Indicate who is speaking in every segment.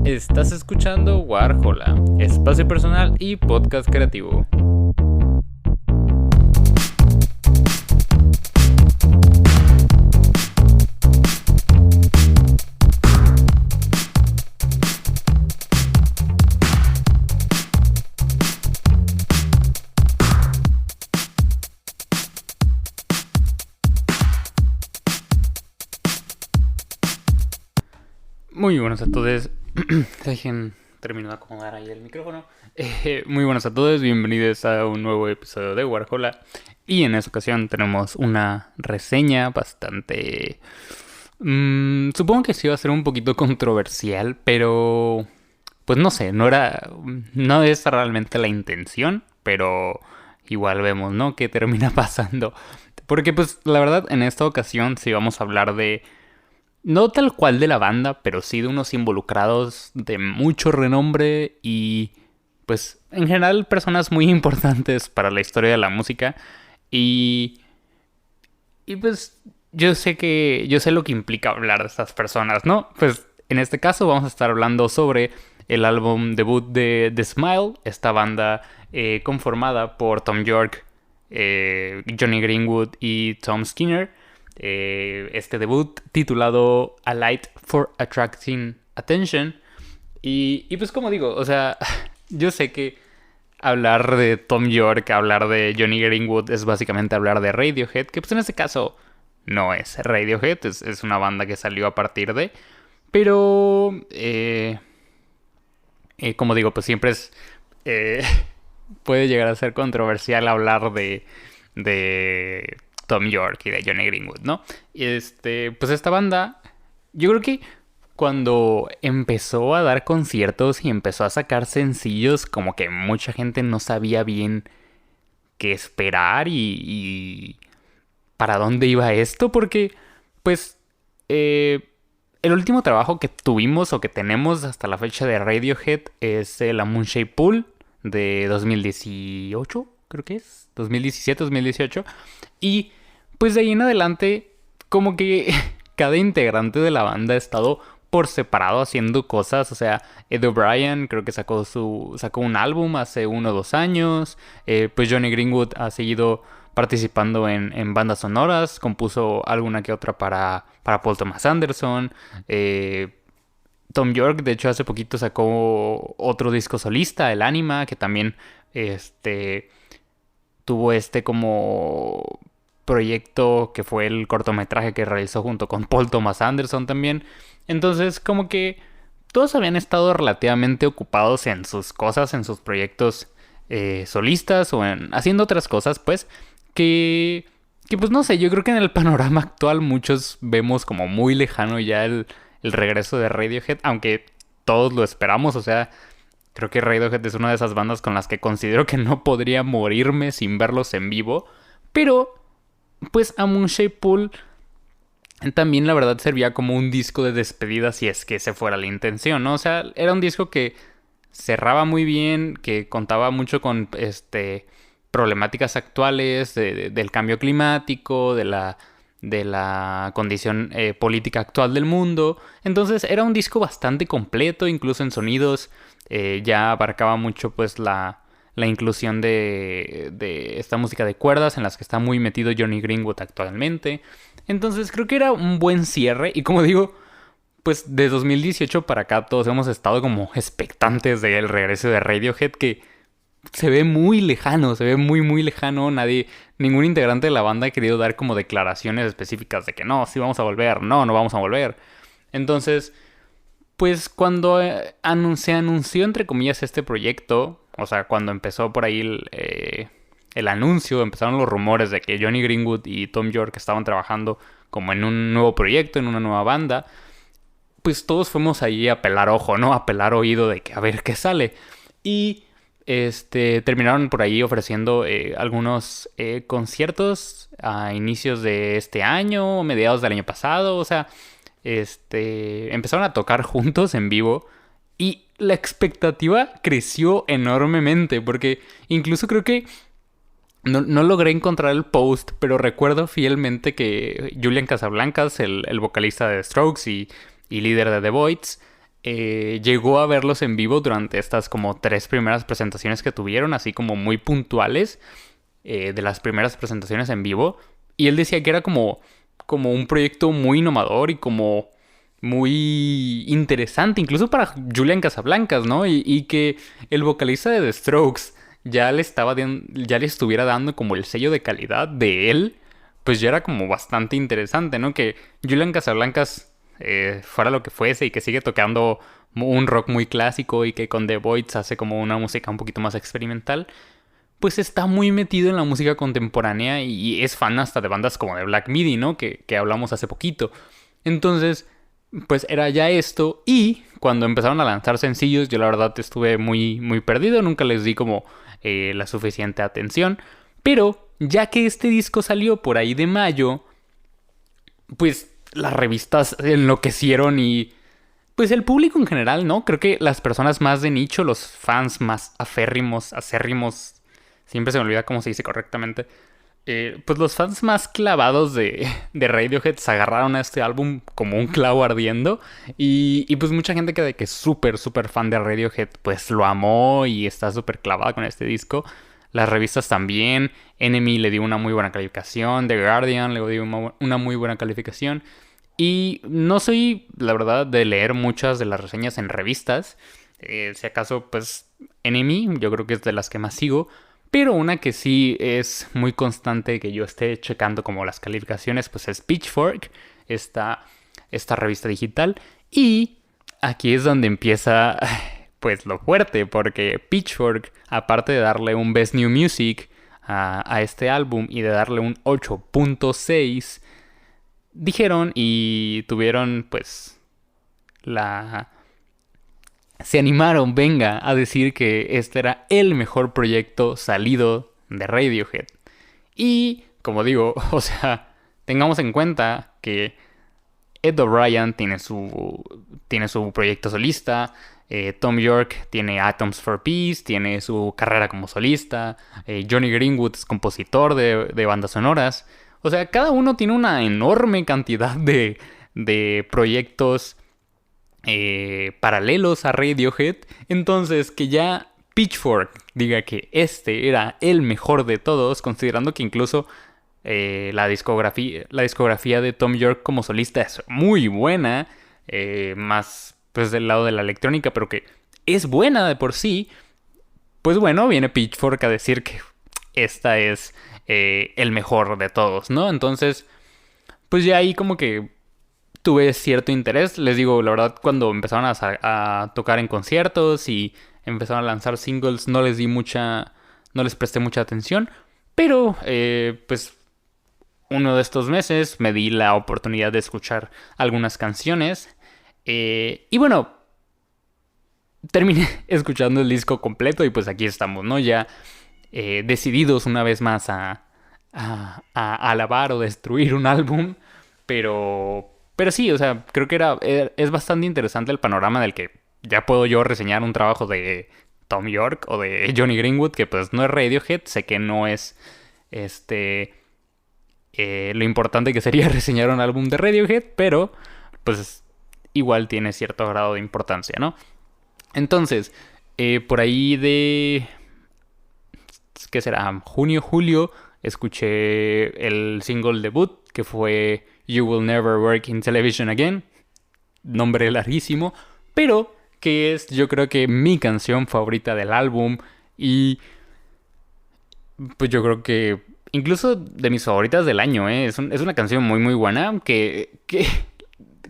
Speaker 1: Estás escuchando Warhola, espacio personal y podcast creativo. Muy buenos a todos. Dejen termino de acomodar ahí el micrófono. Muy buenos a todos, bienvenidos a un nuevo episodio de Warhola. Y en esta ocasión tenemos una reseña bastante... supongo que sí va a ser un poquito controversial, pero... Pues no sé, no es realmente la intención, pero igual vemos, ¿no? ¿Qué termina pasando? Porque pues la verdad en esta ocasión sí vamos a hablar de... No tal cual de la banda, pero sí de unos involucrados de mucho renombre y pues en general personas muy importantes para la historia de la música. Y pues yo sé lo que implica hablar de estas personas, ¿no? Pues en este caso vamos a estar hablando sobre el álbum debut de The Smile, esta banda conformada por Thom Yorke, Jonny Greenwood y Tom Skinner. Este debut titulado A Light for Attracting Attention. Y pues como digo, o sea, yo sé que hablar de Thom Yorke, hablar de Jonny Greenwood es básicamente hablar de Radiohead, que pues en este caso no es Radiohead, es una banda que salió a partir de... Pero, como digo, pues siempre es... puede llegar a ser controversial hablar de Thom Yorke y de Jonny Greenwood, ¿no? Pues esta banda, yo creo que cuando empezó a dar conciertos y empezó a sacar sencillos, como que mucha gente no sabía bien qué esperar y para dónde iba esto, porque pues el último trabajo que tuvimos o que tenemos hasta la fecha de Radiohead es la Moonshaped Pool de 2018, creo que es 2017, 2018, y pues de ahí en adelante como que cada integrante de la banda ha estado por separado haciendo cosas. O sea, Ed O'Brien creo que sacó un álbum hace 1 o 2 años. Pues Jonny Greenwood ha seguido participando en bandas sonoras, compuso alguna que otra para Paul Thomas Anderson. Thom Yorke, de hecho, hace poquito sacó otro disco solista, el Anima, que también tuvo como proyecto que fue el cortometraje que realizó junto con Paul Thomas Anderson también. Entonces, como que todos habían estado relativamente ocupados en sus cosas, en sus proyectos solistas o haciendo otras cosas, pues, que pues no sé, yo creo que en el panorama actual muchos vemos como muy lejano ya el regreso de Radiohead, aunque todos lo esperamos. O sea, creo que Radiohead es una de esas bandas con las que considero que no podría morirme sin verlos en vivo, pero pues a Moonshaped Pool también la verdad servía como un disco de despedida si es que esa fuera la intención, ¿no? O sea, era un disco que cerraba muy bien, que contaba mucho con problemáticas actuales del cambio climático, de la condición política actual del mundo. Entonces era un disco bastante completo, incluso en sonidos. Ya abarcaba mucho pues la inclusión de esta música de cuerdas en las que está muy metido Jonny Greenwood actualmente. Entonces creo que era un buen cierre. Y como digo, pues de 2018 para acá todos hemos estado como expectantes del regreso de Radiohead, que se ve muy lejano, se ve muy muy lejano. Ningún integrante de la banda ha querido dar como declaraciones específicas de que no, sí vamos a volver, no vamos a volver. Entonces, pues cuando se anunció entre comillas este proyecto, o sea, cuando empezó por ahí el anuncio, empezaron los rumores de que Jonny Greenwood y Thom Yorke estaban trabajando como en un nuevo proyecto, en una nueva banda, pues todos fuimos ahí a pelar ojo, ¿no? A pelar oído de que a ver qué sale. Y terminaron por ahí ofreciendo algunos conciertos a inicios de este año, mediados del año pasado. O sea, empezaron a tocar juntos en vivo y la expectativa creció enormemente, porque incluso creo que no logré encontrar el post, pero recuerdo fielmente que Julian Casablancas, el vocalista de Strokes y líder de The Voids, llegó a verlos en vivo durante estas como 3 primeras presentaciones que tuvieron, así como muy puntuales de las primeras presentaciones en vivo. Y él decía que era como un proyecto muy innovador y como muy interesante, incluso para Julian Casablancas, ¿no? Y que el vocalista de The Strokes ya le estuviera dando como el sello de calidad de él, pues ya era como bastante interesante, ¿no? Que Julian Casablancas fuera lo que fuese y que sigue tocando un rock muy clásico y que con The Voids hace como una música un poquito más experimental, pues está muy metido en la música contemporánea y es fan hasta de bandas como de Black Midi, ¿no? Que hablamos hace poquito. Entonces, pues era ya esto. Y cuando empezaron a lanzar sencillos, yo la verdad estuve muy, muy perdido. Nunca les di como la suficiente atención. Pero ya que este disco salió por ahí de mayo, pues las revistas enloquecieron y pues el público en general, ¿no? Creo que las personas más de nicho, los fans más acérrimos, siempre se me olvida cómo se dice correctamente, pues los fans más clavados de Radiohead se agarraron a este álbum como un clavo ardiendo. Y pues mucha gente que es súper, súper fan de Radiohead, pues lo amó y está súper clavada con este disco. Las revistas también. Enemy le dio una muy buena calificación. The Guardian le dio una muy buena calificación. Y no soy, la verdad, de leer muchas de las reseñas en revistas. Si acaso, pues Enemy, yo creo que es de las que más sigo. Pero una que sí es muy constante que yo esté checando como las calificaciones, pues es Pitchfork, esta revista digital. Y aquí es donde empieza pues lo fuerte, porque Pitchfork, aparte de darle un Best New Music a este álbum y de darle un 8.6, dijeron y tuvieron pues se animaron, venga, a decir que este era el mejor proyecto salido de Radiohead. Y, como digo, o sea, tengamos en cuenta que Ed O'Brien tiene su proyecto solista, Tom York tiene Atoms for Peace, tiene su carrera como solista, Johnny Greenwood es compositor de bandas sonoras. O sea, cada uno tiene una enorme cantidad de proyectos paralelos a Radiohead. Entonces, que ya Pitchfork diga que este era el mejor de todos, considerando que incluso la discografía de Tom York como solista es muy buena, más pues del lado de la electrónica, pero que es buena de por sí. Pues bueno, viene Pitchfork a decir que esta es el mejor de todos, ¿no? Entonces, pues ya ahí como que tuve cierto interés. Les digo, la verdad, cuando empezaron a tocar en conciertos y empezaron a lanzar singles, no les presté mucha atención. Pero, pues, uno de estos meses me di la oportunidad de escuchar algunas canciones. Y bueno, terminé escuchando el disco completo y pues aquí estamos, ¿no? Ya decididos una vez más a alabar o destruir un álbum. Pero sí, o sea, creo que es bastante interesante el panorama del que ya puedo yo reseñar un trabajo de Tom York o de Johnny Greenwood, que pues no es Radiohead, sé que no es lo importante que sería reseñar un álbum de Radiohead, pero pues igual tiene cierto grado de importancia, ¿no? Entonces, por ahí de... ¿qué será? Junio, julio, escuché el single debut, que fue You Will Never Work in Television Again. Nombre larguísimo, pero que es, yo creo que mi canción favorita del álbum. Y pues yo creo que incluso de mis favoritas del año, ¿eh? Es una canción muy muy buena que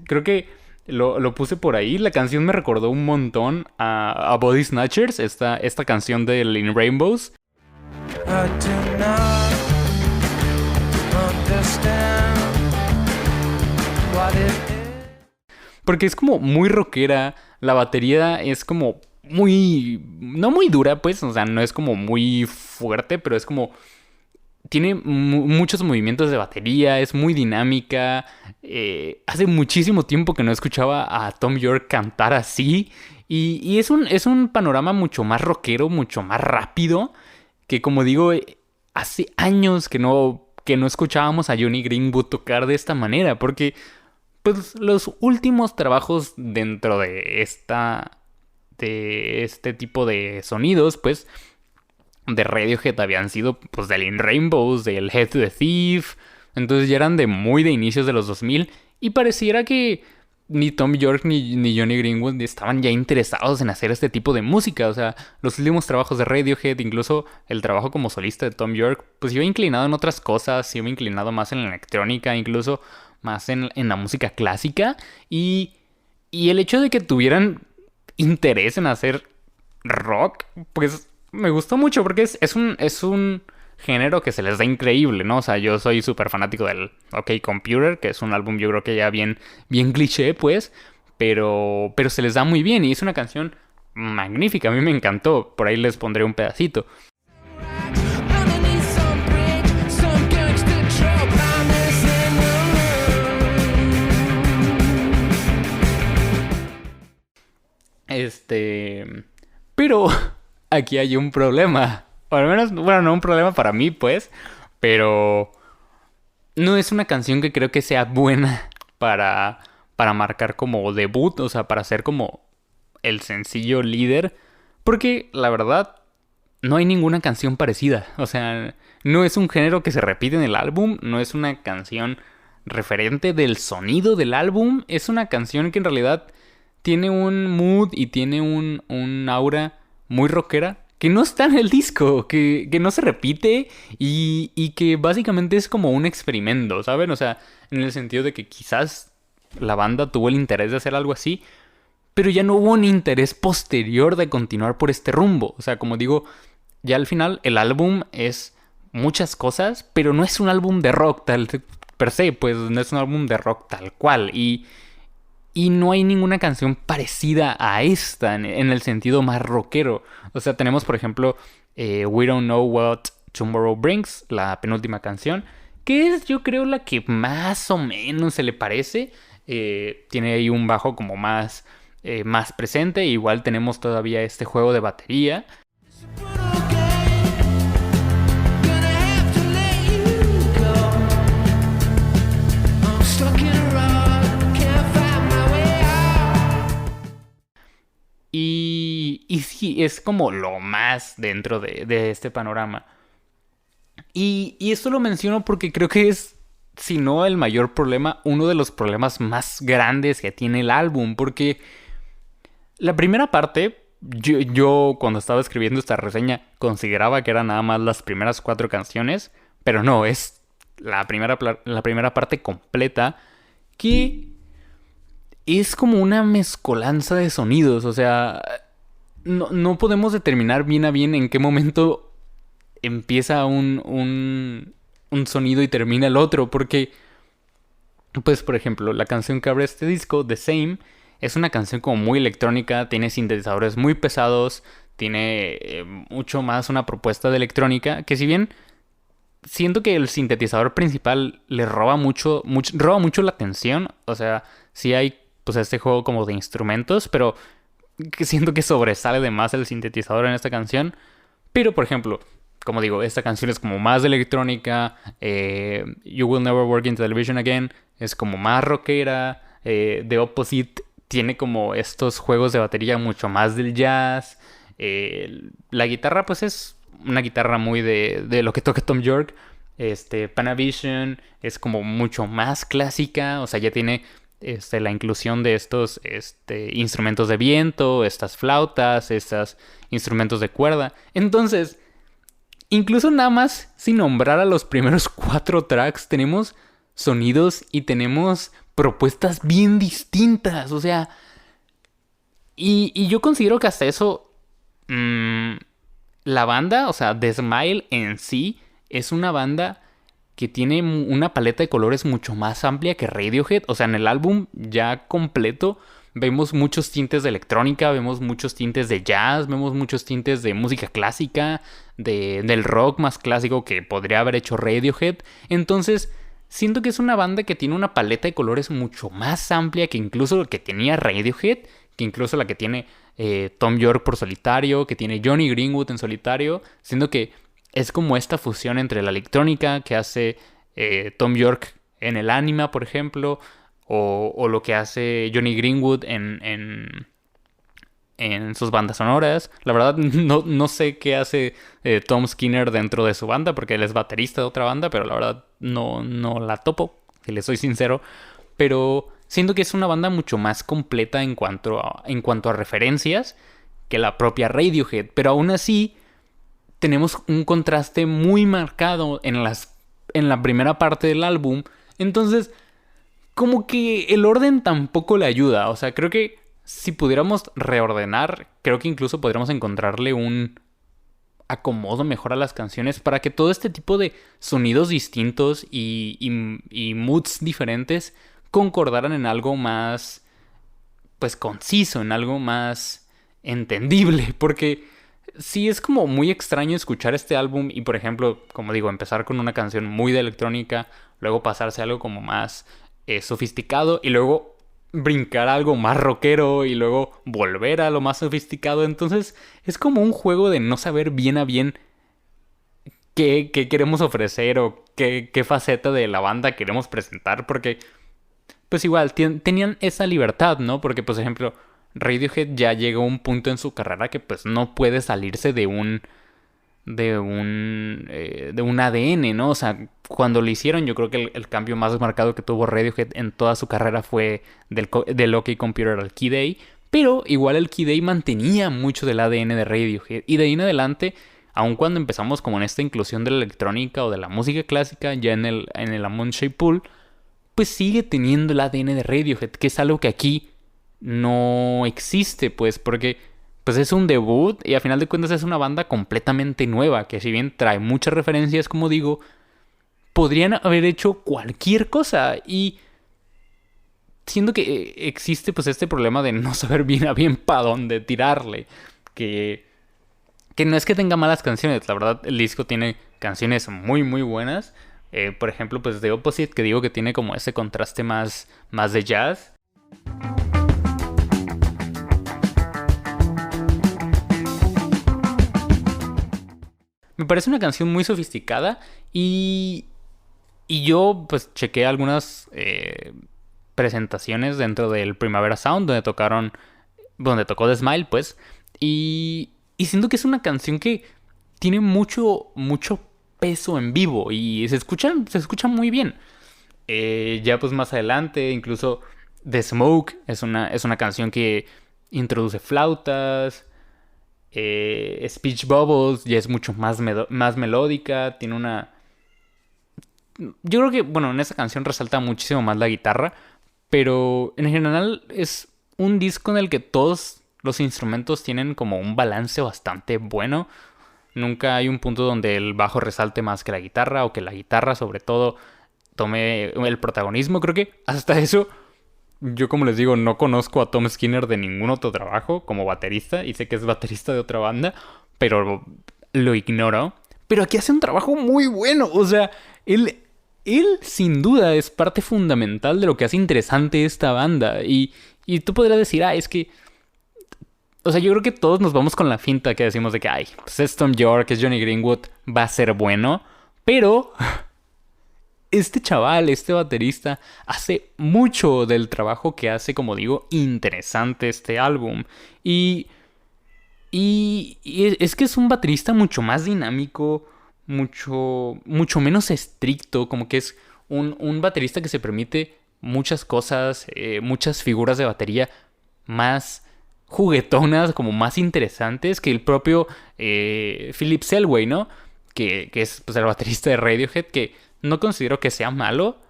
Speaker 1: creo que lo puse por ahí. La canción me recordó un montón a Body Snatchers, esta canción de In Rainbows. I do not understand what it is. Porque es como muy rockera, la batería es como no muy dura, pues, o sea, no es como muy fuerte, pero es como tiene muchos movimientos de batería, es muy dinámica. Hace muchísimo tiempo que no escuchaba a Tom York cantar así. Y es un panorama mucho más rockero, mucho más rápido. Que como digo, hace años que no escuchábamos a Johnny Greenwood tocar de esta manera. Porque pues los últimos trabajos dentro de este tipo de sonidos, pues de Radiohead habían sido pues del In Rainbows, del Head to the Thief, entonces ya eran muy de inicios de los 2000 y pareciera que ni Tom York ni Johnny Greenwood estaban ya interesados en hacer este tipo de música. O sea, los últimos trabajos de Radiohead, incluso el trabajo como solista de Tom York, pues iba inclinado en otras cosas, iba inclinado más en la electrónica, incluso más en la música clásica. Y el hecho de que tuvieran interés en hacer rock, pues me gustó mucho porque es un género que se les da increíble, ¿no? O sea, yo soy súper fanático del OK Computer, que es un álbum yo creo que ya bien cliché, pues, pero se les da muy bien y es una canción magnífica, a mí me encantó, por ahí les pondré un pedacito. Pero aquí hay un problema. O al menos, bueno, no un problema para mí, pues. Pero no es una canción que creo que sea buena para marcar como debut. O sea, para ser como el sencillo líder. Porque la verdad, no hay ninguna canción parecida. O sea, no es un género que se repite en el álbum. No es una canción referente del sonido del álbum. Es una canción que en realidad tiene un mood y tiene un aura muy rockera que no está en el disco, que no se repite y que básicamente es como un experimento, ¿saben? O sea, en el sentido de que quizás la banda tuvo el interés de hacer algo así, pero ya no hubo un interés posterior de continuar por este rumbo. O sea, como digo, ya al final el álbum es muchas cosas, pero no es un álbum de rock tal per se, pues no es un álbum de rock tal cual. Y no hay ninguna canción parecida a esta en el sentido más rockero. O sea, tenemos por ejemplo We Don't Know What Tomorrow Brings, la penúltima canción, que es yo creo la que más o menos se le parece. Tiene ahí un bajo como más presente. Igual tenemos todavía este juego de batería. Y sí, es como lo más dentro de este panorama. Y esto lo menciono porque creo que es, si no el mayor problema, uno de los problemas más grandes que tiene el álbum. Porque la primera parte, yo cuando estaba escribiendo esta reseña consideraba que eran nada más las primeras 4 canciones. Pero no, es la primera parte completa que es como una mezcolanza de sonidos. O sea, no podemos determinar bien a bien en qué momento empieza un sonido y termina el otro. Porque, pues, por ejemplo, la canción que abre este disco, The Same, es una canción como muy electrónica, tiene sintetizadores muy pesados, tiene mucho más una propuesta de electrónica, que si bien siento que el sintetizador principal le roba mucho la atención. O sea, sí hay pues este juego como de instrumentos, pero que siento que sobresale de más el sintetizador en esta canción. Pero por ejemplo, como digo, esta canción es como más de electrónica. You Will Never Work in Television Again es como más rockera. The Opposite tiene como estos juegos de batería mucho más del jazz. La guitarra pues es una guitarra muy de lo que toca Tom York. Panavision es como mucho más clásica. O sea, ya tiene la inclusión de estos instrumentos de viento, estas flautas, estos instrumentos de cuerda. Entonces, incluso nada más sin nombrar a los primeros 4 tracks, tenemos sonidos y tenemos propuestas bien distintas. O sea, y yo considero que hasta eso la banda, o sea, The Smile en sí es una banda que tiene una paleta de colores mucho más amplia que Radiohead. O sea, en el álbum ya completo vemos muchos tintes de electrónica, vemos muchos tintes de jazz, vemos muchos tintes de música clásica, del rock más clásico que podría haber hecho Radiohead. Entonces, siento que es una banda que tiene una paleta de colores mucho más amplia que incluso lo que tenía Radiohead, que incluso la que tiene Tom York por solitario, que tiene Johnny Greenwood en solitario, siendo que es como esta fusión entre la electrónica que hace Tom York en el Anima, por ejemplo, o lo que hace Johnny Greenwood en sus bandas sonoras. La verdad, no sé qué hace Tom Skinner dentro de su banda, porque él es baterista de otra banda, pero la verdad no la topo, si le soy sincero. Pero siento que es una banda mucho más completa en cuanto a referencias que la propia Radiohead. Pero aún así, tenemos un contraste muy marcado en la primera parte del álbum. Entonces, como que el orden tampoco le ayuda. O sea, creo que si pudiéramos reordenar, creo que incluso podríamos encontrarle un acomodo mejor a las canciones para que todo este tipo de sonidos distintos y moods diferentes concordaran en algo más, pues, conciso, en algo más entendible. Porque sí es como muy extraño escuchar este álbum y, por ejemplo, como digo, empezar con una canción muy de electrónica, luego pasarse a algo como más sofisticado y luego brincar a algo más rockero y luego volver a lo más sofisticado. Entonces es como un juego de no saber bien a bien qué queremos ofrecer o qué faceta de la banda queremos presentar, porque pues igual tenían esa libertad, ¿no? Porque, por ejemplo, Radiohead ya llegó a un punto en su carrera que pues no puede salirse de un ADN, ¿no? O sea, cuando lo hicieron, yo creo que el cambio más marcado que tuvo Radiohead en toda su carrera fue del OK Computer al Key Day, pero igual el Key Day mantenía mucho del ADN de Radiohead, y de ahí en adelante, aun cuando empezamos como en esta inclusión de la electrónica o de la música clásica, ya en el Amon Shape Pool, pues sigue teniendo el ADN de Radiohead, que es algo que aquí no existe, pues, porque pues es un debut y a final de cuentas es una banda completamente nueva, que si bien trae muchas referencias, como digo, podrían haber hecho cualquier cosa. Y siento que existe pues este problema de no saber bien a bien para dónde tirarle, que, que no es que tenga malas canciones, la verdad el disco tiene canciones muy muy buenas. Por ejemplo, pues The Opposite, que digo que tiene como ese contraste más de jazz. Me parece una canción muy sofisticada y yo pues chequé algunas presentaciones dentro del Primavera Sound donde tocó The Smile, pues, y siento que es una canción que tiene mucho peso en vivo y se escucha muy bien. Ya pues más adelante, incluso The Smoke es una canción que introduce flautas. Speech Bubbles ya es mucho más melódica. Tiene una... Yo creo que, bueno, en esa canción resalta muchísimo más la guitarra. Pero en general es un disco en el que todos los instrumentos tienen como un balance bastante bueno. Nunca hay un punto donde el bajo resalte más que la guitarra, o que la guitarra sobre todo tome el protagonismo. Creo que hasta eso, yo como les digo, no conozco a Tom Skinner de ningún otro trabajo como baterista, y sé que es baterista de otra banda, pero lo ignoro. Pero aquí hace un trabajo muy bueno, o sea, él sin duda es parte fundamental de lo que hace interesante esta banda. Y tú podrías decir, es que... O sea, yo creo que todos nos vamos con la finta que decimos de que, pues es Tom York, es Johnny Greenwood, va a ser bueno. Pero este chaval, este baterista, hace mucho del trabajo que hace, como digo, interesante este álbum. Y es que es un baterista mucho más dinámico, mucho menos estricto, como que es un baterista que se permite muchas cosas, muchas figuras de batería más juguetonas, como más interesantes que el propio Philip Selway, ¿no? Que es pues, el baterista de Radiohead, que no considero que sea malo,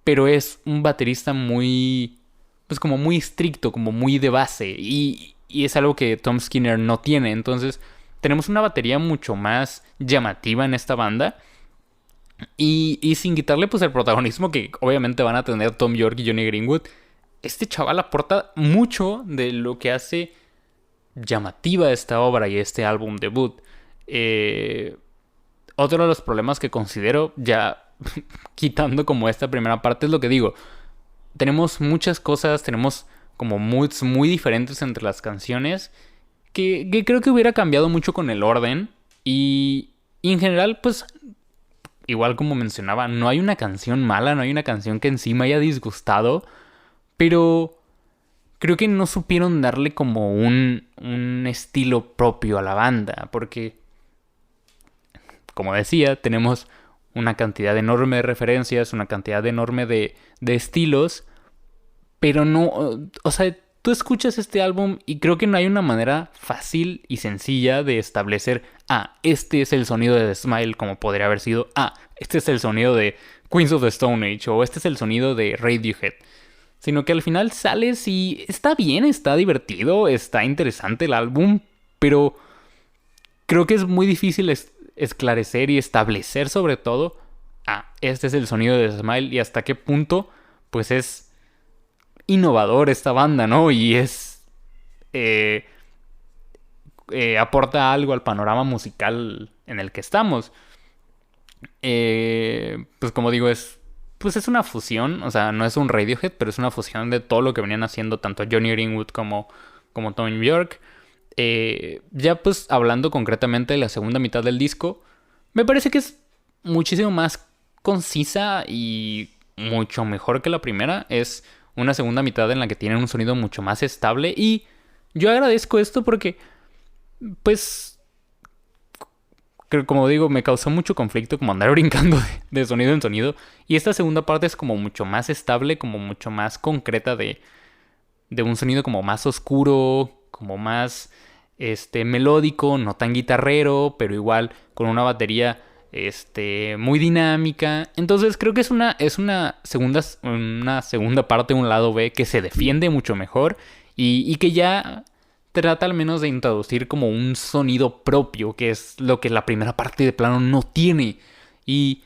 Speaker 1: pero es un baterista muy, pues como muy estricto, como muy de base, y es algo que Tom Skinner no tiene. Entonces tenemos una batería mucho más llamativa en esta banda, y sin quitarle pues el protagonismo que obviamente van a tener Tom York y Johnny Greenwood. Este chaval aporta mucho de lo que hace llamativa esta obra y este álbum debut. Otro de los problemas que considero, ya quitando como esta primera parte, es lo que digo. Tenemos muchas cosas, tenemos como moods muy diferentes entre las canciones, que creo que hubiera cambiado mucho con el orden. Y en general, pues, igual como mencionaba, no hay una canción mala, no hay una canción que encima haya disgustado. pero creo que no supieron darle como un estilo propio a la banda, porque, como decía, tenemos una cantidad enorme de referencias, una cantidad enorme de estilos, pero no, o sea, tú escuchas este álbum y creo que no hay una manera fácil y sencilla de establecer, este es el sonido de The Smile como podría haber sido, este es el sonido de Queens of the Stone Age o este es el sonido de Radiohead. Sino que al final sales y está bien, está divertido, está interesante el álbum, pero creo que es muy difícil esclarecer y establecer sobre todo, este es el sonido de The Smile y hasta qué punto pues es innovador esta banda, ¿no? Y eh, aporta algo al panorama musical en el que estamos. Pues como digo, pues es una fusión, o sea, no es un Radiohead, pero es una fusión de todo lo que venían haciendo tanto Johnny Greenwood como Tom York. Ya pues hablando concretamente de la segunda mitad del disco, me parece que es muchísimo más concisa y mucho mejor que la primera. Es una segunda mitad en la que tienen un sonido mucho más estable y yo agradezco esto porque pues como digo, me causó mucho conflicto como andar brincando de sonido en sonido. Y esta segunda parte es como mucho más estable, como mucho más concreta de un sonido como más oscuro, como más melódico, no tan guitarrero, pero igual con una batería muy dinámica. Entonces creo que es una segunda parte, un lado B que se defiende mucho mejor y que ya trata al menos de introducir como un sonido propio, que es lo que la primera parte de plano no tiene. Y,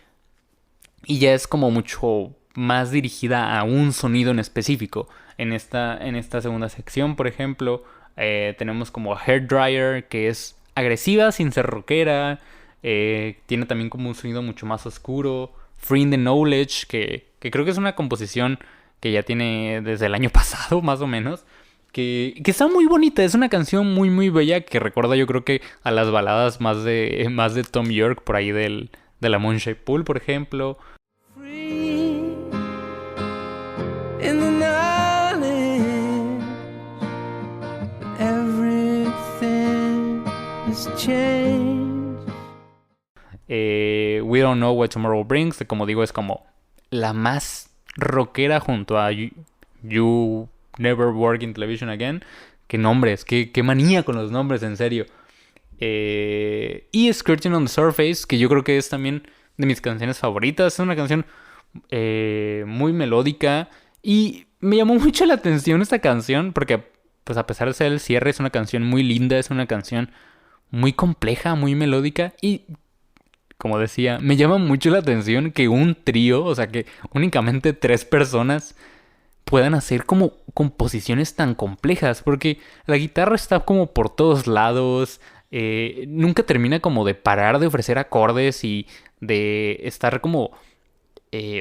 Speaker 1: y ya es como mucho más dirigida a un sonido en específico. En esta segunda sección, por ejemplo, tenemos como Hair Dryer, que es agresiva sin ser rockera. Tiene también como un sonido mucho más oscuro. Free the Knowledge, que creo que es una composición que ya tiene desde el año pasado, más o menos. Que está muy bonita, es una canción muy muy bella que recuerda yo creo que a las baladas más de Tom York por ahí de la Moonshine Pool, por ejemplo. Free in the knowledge everything has changed. We Don't Know What Tomorrow Brings, que como digo es como la más rockera junto a You Never Work in Television Again. Qué nombres, qué manía con los nombres, en serio. Y Skirting on the Surface, que yo creo que es también de mis canciones favoritas. Es una canción muy melódica. Y me llamó mucho la atención esta canción, porque pues a pesar de ser el cierre, es una canción muy linda, es una canción muy compleja, muy melódica. Y como decía, me llama mucho la atención que un trío, o sea que únicamente 3 personas puedan hacer como composiciones tan complejas, porque la guitarra está como por todos lados, nunca termina como de parar de ofrecer acordes y de estar como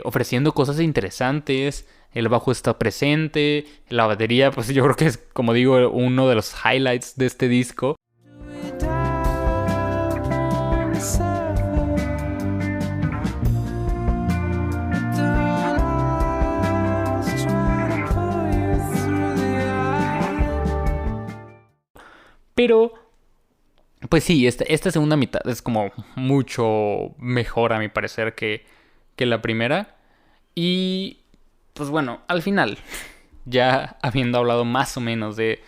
Speaker 1: ofreciendo cosas interesantes. El bajo está presente, la batería pues yo creo que es, como digo, uno de los highlights de este disco. Pero, pues sí, esta segunda mitad es como mucho mejor a mi parecer que la primera. Y, pues bueno, al final, ya habiendo hablado más o menos de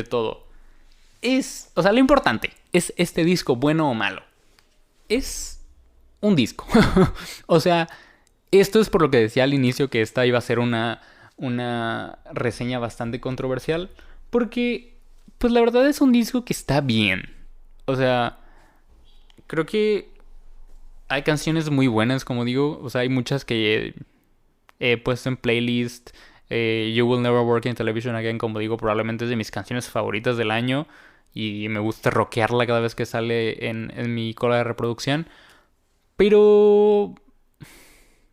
Speaker 1: todo, o sea, lo importante, ¿es este disco bueno o malo? Es un disco. O sea, esto es por lo que decía al inicio que esta iba a ser una reseña bastante controversial, porque pues la verdad es un disco que está bien. O sea, creo que hay canciones muy buenas, como digo. O sea, hay muchas que he puesto en playlist. You Will Never Work in Television Again, como digo, probablemente es de mis canciones favoritas del año. Y me gusta rockearla cada vez que sale en mi cola de reproducción. Pero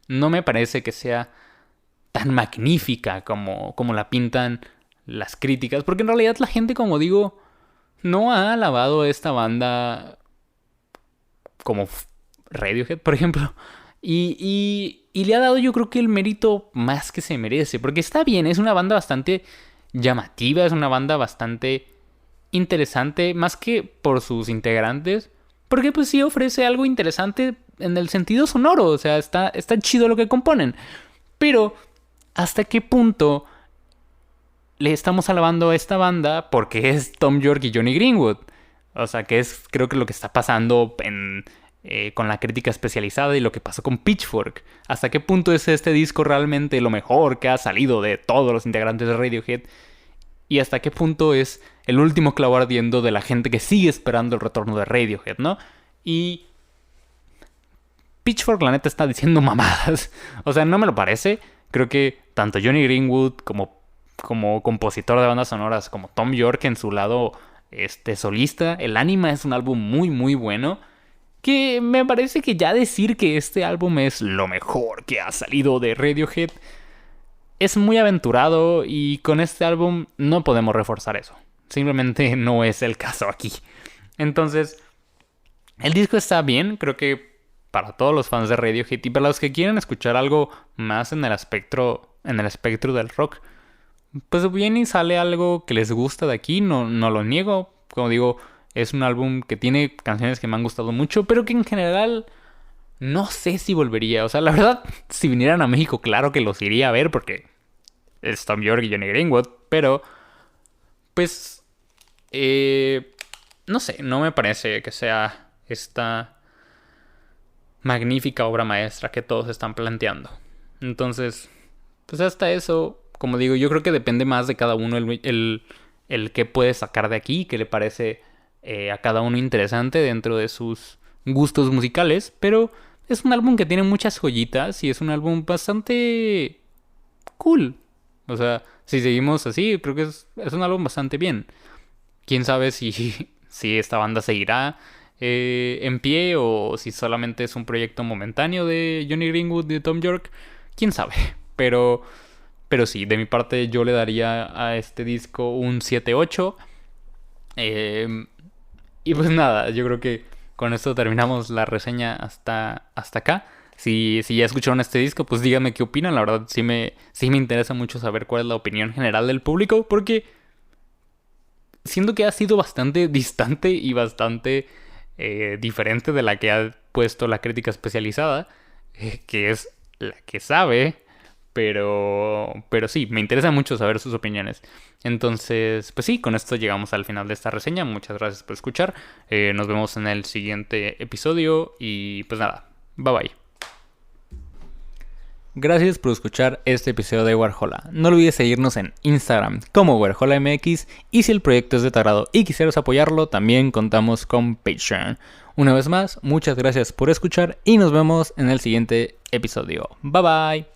Speaker 1: no me parece que sea tan magnífica como la pintan las críticas, porque en realidad la gente, como digo, no ha alabado a esta banda como Radiohead, por ejemplo. Y le ha dado yo creo que el mérito más que se merece. Porque está bien, es una banda bastante llamativa, es una banda bastante interesante, más que por sus integrantes. Porque pues sí ofrece algo interesante en el sentido sonoro. O sea, está chido lo que componen. Pero, ¿hasta qué punto le estamos alabando a esta banda porque es Thom Yorke y Johnny Greenwood? O sea, que es creo que lo que está pasando con la crítica especializada y lo que pasó con Pitchfork. ¿Hasta qué punto es este disco realmente lo mejor que ha salido de todos los integrantes de Radiohead? Y hasta qué punto es el último clavo ardiendo de la gente que sigue esperando el retorno de Radiohead, ¿no? Y Pitchfork la neta está diciendo mamadas. O sea, no me lo parece. Creo que tanto Johnny Greenwood como compositor de bandas sonoras, como Thom Yorke en su lado solista, el Anima es un álbum muy muy bueno. Que me parece que ya decir que este álbum es lo mejor que ha salido de Radiohead es muy aventurado, y con este álbum no podemos reforzar eso. Simplemente no es el caso aquí. Entonces, el disco está bien, creo que para todos los fans de Radiohead y para los que quieren escuchar algo más en el espectro del rock, pues bien y sale algo que les gusta de aquí, no lo niego. Como digo, es un álbum que tiene canciones que me han gustado mucho, pero que en general no sé si volvería. O sea, la verdad, si vinieran a México, claro que los iría a ver porque es Thom Yorke y Johnny Greenwood, pero pues no sé, no me parece que sea esta magnífica obra maestra que todos están planteando. Entonces, pues hasta eso, como digo, yo creo que depende más de cada uno el que puede sacar de aquí, que le parece a cada uno interesante dentro de sus gustos musicales, pero es un álbum que tiene muchas joyitas y es un álbum bastante cool. O sea, si seguimos así, creo que es un álbum bastante bien. Quién sabe si esta banda seguirá en pie o si solamente es un proyecto momentáneo de Johnny Greenwood y de Thom Yorke. Quién sabe. Pero sí, de mi parte yo le daría a este disco un 7-8. Y pues nada, yo creo que con esto terminamos la reseña hasta acá. Si ya escucharon este disco, pues díganme qué opinan. La verdad sí me interesa mucho saber cuál es la opinión general del público, porque siento que ha sido bastante distante y bastante diferente de la que ha puesto la crítica especializada, que es la que sabe. Pero sí, me interesa mucho saber sus opiniones. Entonces, pues sí, con esto llegamos al final de esta reseña. Muchas gracias por escuchar. Nos vemos en el siguiente episodio. Y pues nada, bye bye. Gracias por escuchar este episodio de Warhola. No olvides seguirnos en Instagram como WarholaMX, y si el proyecto es de tu agrado y quisieras apoyarlo, también contamos con Patreon. Una vez más, muchas gracias por escuchar y nos vemos en el siguiente episodio. Bye bye.